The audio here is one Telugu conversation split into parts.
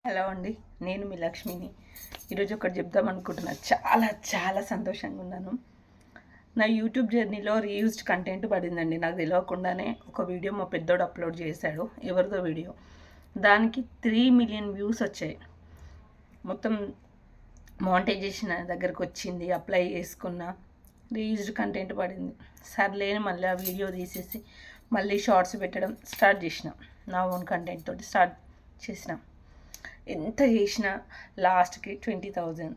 హలో అండి, నేను మీ లక్ష్మిని. ఈరోజు ఒకటి చెప్దాం అనుకుంటున్నా. చాలా చాలా సంతోషంగా ఉన్నాను. నా యూట్యూబ్ జర్నీలో రీయూజ్డ్ కంటెంట్ పడిందండి. నాకు తెలియకుండానే ఒక వీడియో మా పెద్దోడు అప్లోడ్ చేశాడు, ఎవరిదో వీడియో. దానికి 3 మిలియన్ వ్యూస్ వచ్చాయి. మొత్తం మానిటైజేషన్ దగ్గరకు వచ్చింది, అప్లై చేసుకున్న, రీయూజ్డ్ కంటెంట్ పడింది. సర్లేని మళ్ళీ ఆ వీడియో తీసేసి మళ్ళీ షార్ట్స్ పెట్టడం స్టార్ట్ చేసిన. నా ఓన్ కంటెంట్ తోటి స్టార్ట్ చేసిన. ఎంత చేసినా లాస్ట్కి 20,000,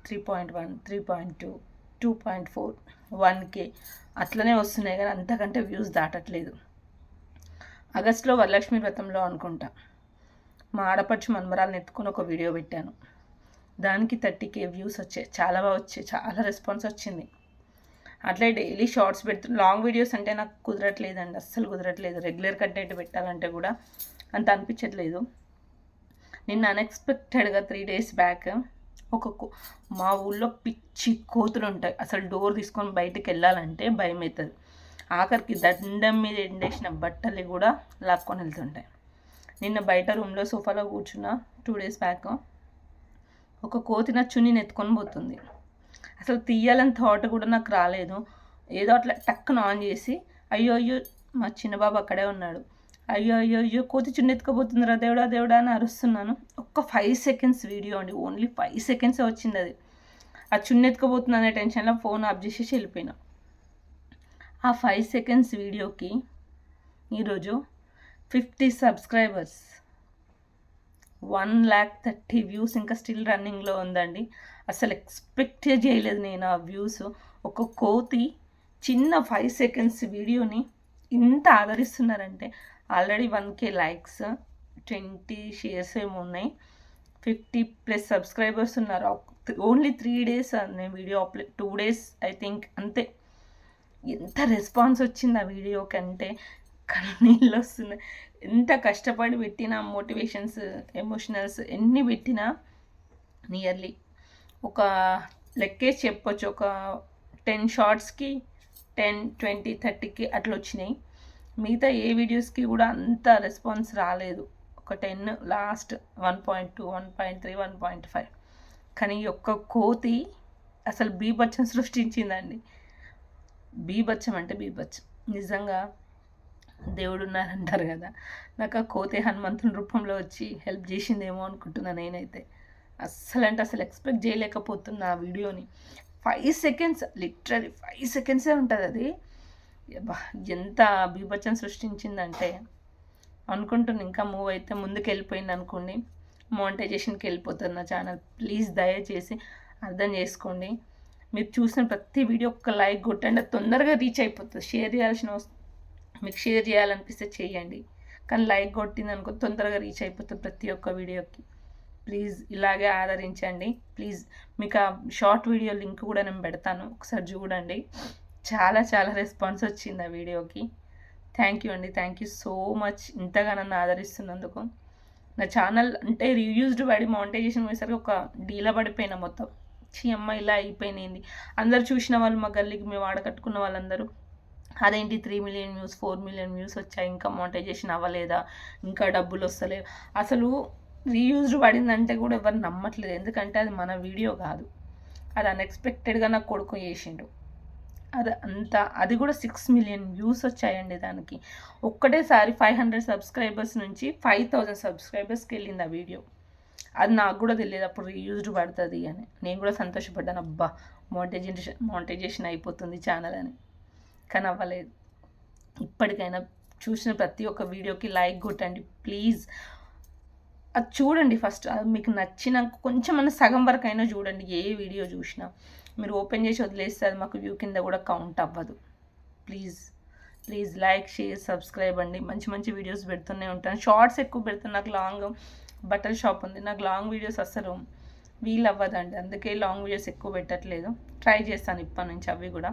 3.1, 3.2, 2.4, 1K అట్లనే వస్తున్నాయి, కానీ అంతకంటే వ్యూస్ దాటట్లేదు. ఆగస్టులో వరలక్ష్మి వ్రతంలో అనుకుంటా మా ఆడపడుచు మన్మరాలను ఎత్తుకొని ఒక వీడియో పెట్టాను. దానికి 30K వ్యూస్ వచ్చాయి. చాలా బాగా వచ్చాయి, చాలా రెస్పాన్స్ వచ్చింది. అట్లే డైలీ షార్ట్స్ లాంగ్ వీడియోస్ అంటే నాకు కుదరట్లేదండి, అస్సలు కుదరట్లేదు. రెగ్యులర్ కంటెంట్ పెట్టాలంటే కూడా అంత అనిపించట్లేదు. నిన్న అన్ఎక్స్పెక్టెడ్గా 3 days బ్యాక్ మా ఊళ్ళో పిచ్చి కోతులు ఉంటాయి. అసలు డోర్ తీసుకొని బయటికి వెళ్ళాలంటే భయం అవుతుంది. ఆఖరికి దండం మీద ఎండేసిన బట్టలు కూడా లాక్కొని వెళ్తుంటాయి. నిన్న బయట రూమ్లో సోఫాలో కూర్చున్న 2 days బ్యాక్ ఒక కోతి నా చున్నీని ఎత్తుకొని పోతుంది. అసలు తీయాలని థాట్ కూడా నాకు రాలేదు. ఏదో అట్లా టక్కున ఆన్ చేసి అయ్యో అయ్యో, మా చిన్నబాబు అక్కడే ఉన్నాడు, అయ్యో అయ్యో అయ్యో కోతి చున్నీ ఎత్తుకోబోతుందిరా దేవుడా దేవుడా అని అరుస్తున్నాను. ఒక్క 5 seconds వీడియో అండి, ఓన్లీ 5 seconds వచ్చింది. అది ఆ చున్నీ ఎత్తుకోబోతుంది అనే టెన్షన్లో ఫోన్ ఆఫ్ చేసేసి వెళ్ళిపోయినా. ఆ 5 seconds వీడియోకి ఈరోజు 50 subscribers, 1,30,000 వ్యూస్, ఇంకా స్టిల్ రన్నింగ్లో ఉందండి. అసలు ఎక్స్పెక్ట్ చేయలేదు నేను ఆ వ్యూస్. ఒక కోతి చిన్న 5 seconds వీడియోని ఇంత ఆదరిస్తున్నారంటే, ఆల్రెడీ 1K likes, 20 shares ఏమో ఉన్నాయి, 50+ subscribers ఉన్నారు. ఓన్లీ 3 days నేను video upload, 2 days I think, అంతే. ఎంత రెస్పాన్స్ వచ్చింది ఆ వీడియోకి అంటే కన్నీళ్ళు వస్తున్నాయి. ఎంత కష్టపడి పెట్టినా, మోటివేషన్స్, ఎమోషనల్స్ ఎన్ని పెట్టినా నియర్లీ ఒక లెక్కేసి చెప్పొచ్చు, ఒక 10 షార్ట్స్కి 10, 20, 30K అట్లా వచ్చినాయి. మిగతా ఏ వీడియోస్కి కూడా అంత రెస్పాన్స్ రాలేదు. ఒక 10, లాస్ట్ 1.2, 1.3, 1.5. కానీ ఒక్క కోతి అసలు బీభత్సం సృష్టించిందండి. బీభత్సం అంటే బీభత్సం. నిజంగా దేవుడు ఉన్నారంటారు కదా, నాకు ఆ కోతి హనుమంతుని రూపంలో వచ్చి హెల్ప్ చేసిందేమో అనుకుంటున్నాను నేనైతే. అస్సలు అంటే అసలు ఎక్స్పెక్ట్ చేయలేకపోతున్నా ఆ వీడియోని. 5 seconds, లిటరలీ 5 seconds ఉంటుంది అది. ఎంత బీభత్సం సృష్టించిందంటే అనుకుంటున్నా ఇంకా మూవ్ అయితే ముందుకు వెళ్ళిపోయింది అనుకోండి, మానిటైజేషన్కి వెళ్ళిపోతుంది నా ఛానల్. ప్లీజ్ దయచేసి అర్థం చేసుకోండి. మీరు చూసిన ప్రతి వీడియో ఒక్క లైక్ కొట్టండి, అది తొందరగా రీచ్ అయిపోతుంది. షేర్ చేయాల్సిన మీకు షేర్ చేయాలనిపిస్తే చేయండి, కానీ లైక్ కొట్టింది అనుకో తొందరగా రీచ్ అయిపోతుంది ప్రతి ఒక్క వీడియోకి. ప్లీజ్ ఇలాగే ఆదరించండి. ప్లీజ్ మీకు ఆ షార్ట్ వీడియో లింక్ కూడా నేను పెడతాను, ఒకసారి చూడండి. చాలా చాలా రెస్పాన్స్ వచ్చింది ఆ వీడియోకి. థ్యాంక్ యూ అండి, థ్యాంక్ యూ సో మచ్ ఇంతగా నన్ను ఆదరిస్తున్నందుకు. నా ఛానల్ అంటే రివ్యూస్డ్ పడి మానిటైజేషన్ వేసరికి ఒక డీలా పడిపోయినా మొత్తం. అమ్మ ఇలా అయిపోయింది. అందరు చూసిన వాళ్ళు, మా గల్లీకి మేము ఆడకట్టుకున్న వాళ్ళందరూ అదేంటి 3 మిలియన్ వ్యూస్, 4 మిలియన్ వ్యూస్ వచ్చాయి, ఇంకా మానిటైజేషన్ అవ్వలేదా, ఇంకా డబ్బులు వస్తలేవు. అసలు రీయూజ్డ్ పడిందంటే కూడా ఎవరు నమ్మట్లేదు, ఎందుకంటే అది మన వీడియో కాదు. అది అన్ఎక్స్పెక్టెడ్గా నా కొడుకు చేసిండు. అది కూడా 6 మిలియన్ వ్యూస్ వచ్చాయండి దానికి. ఒక్కటేసారి 500 subscribers నుంచి 5,000 subscribersకి వెళ్ళింది ఆ వీడియో. అది నాకు కూడా తెలియదు అప్పుడు రీయూజ్డ్ పడుతుంది అని. నేను కూడా సంతోషపడ్డాను, అబ్బా మానిటైజేషన్ అయిపోతుంది ఛానల్ అని. కానీ అవ్వలేదు. ఇప్పటికైనా చూసిన ప్రతి ఒక్క వీడియోకి లైక్ కొట్టండి ప్లీజ్. అది చూడండి ఫస్ట్, అది మీకు నచ్చిన కొంచెం సగం వరకు అయినా చూడండి. ఏ వీడియో చూసినా మీరు ఓపెన్ చేసి వదిలేస్తే అది మాకు వ్యూ కింద కూడా కౌంట్ అవ్వదు. Please please like, share, subscribe అండి. మంచి మంచి వీడియోస్ పెడుతూనే ఉంటాను. షార్ట్స్ ఎక్కువ పెడుతాను. నాకు లాంగ్ బట్టల షాప్ ఉంది, నాకు లాంగ్ వీడియోస్ అస్సలు వీలు అవ్వదండి, అందుకే లాంగ్ వీడియోస్ ఎక్కువ పెట్టట్లేదు. ట్రై చేస్తాను ఇప్పటి నుంచి అవి కూడా.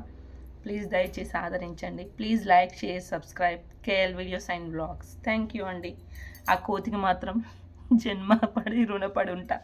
ప్లీజ్ దయచేసి ఆదరించండి. Please like, share, subscribe KL videos and blogs. Thank you అండి. ఆ కోతికి మాత్రం జన్మ పడి రుణపడి ఉంటా.